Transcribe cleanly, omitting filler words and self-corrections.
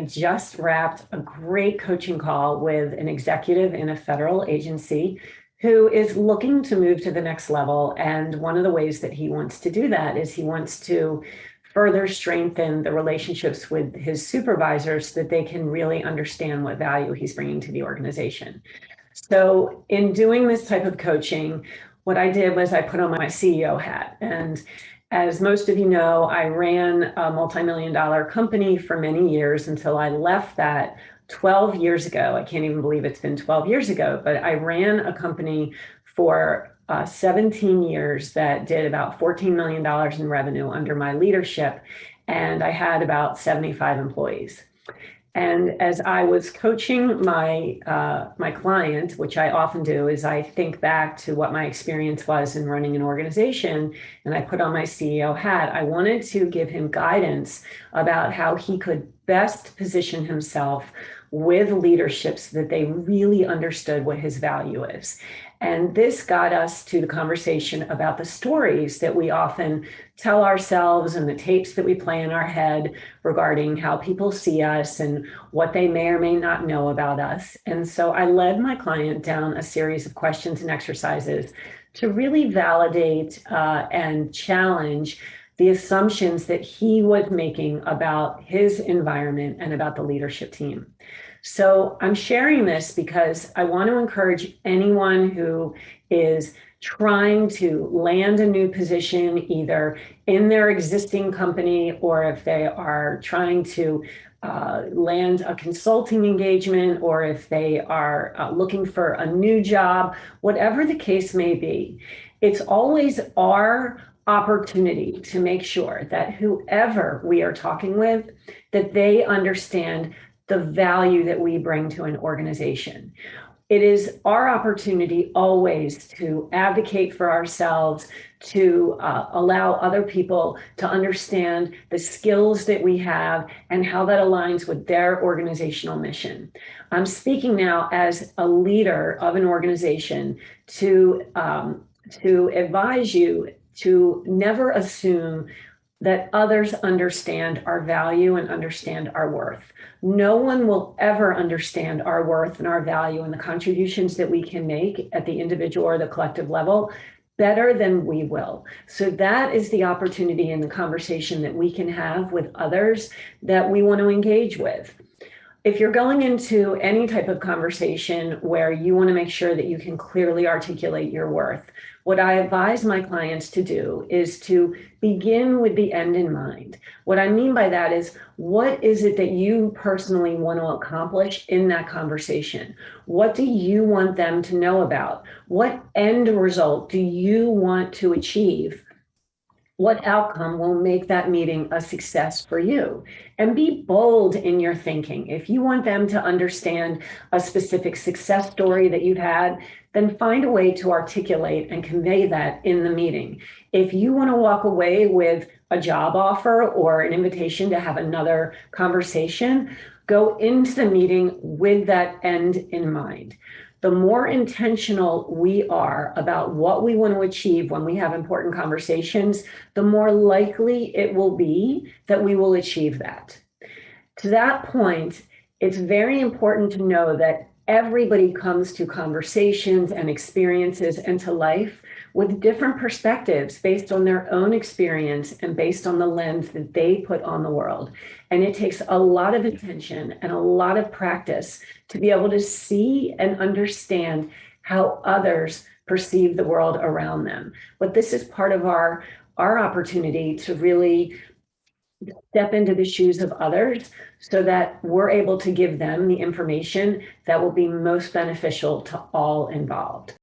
just wrapped a great coaching call with an executive in a federal agency who is looking to move to the next level. And one of the ways that he wants to do that is he wants to further strengthen the relationships with his supervisors so that they can really understand what value he's bringing to the organization. So in doing this type of coaching, what I did was I put on my CEO hat. And as most of you know, I ran a multi-million-dollar company for many years until I left that 12 years ago. I can't even believe it's been 12 years ago, but I ran a company for 17 years that did about $14 million in revenue under my leadership, and I had about 75 employees. And as I was coaching my client, which I often do, is I think back to what my experience was in running an organization, and I put on my CEO hat. I wanted to give him guidance about how he could best position himself with leadership so that they really understood what his value is. And this got us to the conversation about the stories that we often tell ourselves and the tapes that we play in our head regarding how people see us and what they may or may not know about us. And so I led my client down a series of questions and exercises to really validate and challenge the assumptions that he was making about his environment and about the leadership team. So I'm sharing this because I want to encourage anyone who is trying to land a new position, either in their existing company, or if they are trying to land a consulting engagement, or if they are looking for a new job, whatever the case may be, it's always our opportunity to make sure that whoever we are talking with, that they understand the value that we bring to an organization. It is our opportunity always to advocate for ourselves, to allow other people to understand the skills that we have and how that aligns with their organizational mission. I'm speaking now as a leader of an organization to advise you to never assume that others understand our value and understand our worth. No one will ever understand our worth and our value and the contributions that we can make at the individual or the collective level better than we will. So that is the opportunity in the conversation that we can have with others that we want to engage with. If you're going into any type of conversation where you want to make sure that you can clearly articulate your worth, what I advise my clients to do is to begin with the end in mind. What I mean by that is, what is it that you personally want to accomplish in that conversation? What do you want them to know about? What end result do you want to achieve? What outcome will make that meeting a success for you? And be bold in your thinking. If you want them to understand a specific success story that you've had, then find a way to articulate and convey that in the meeting. If you want to walk away with a job offer or an invitation to have another conversation, go into the meeting with that end in mind. The more intentional we are about what we want to achieve when we have important conversations, the more likely it will be that we will achieve that. To that point, it's very important to know that everybody comes to conversations and experiences and to life with different perspectives based on their own experience and based on the lens that they put on the world. And it takes a lot of attention and a lot of practice to be able to see and understand how others perceive the world around them. But this is part of our opportunity to really step into the shoes of others so that we're able to give them the information that will be most beneficial to all involved.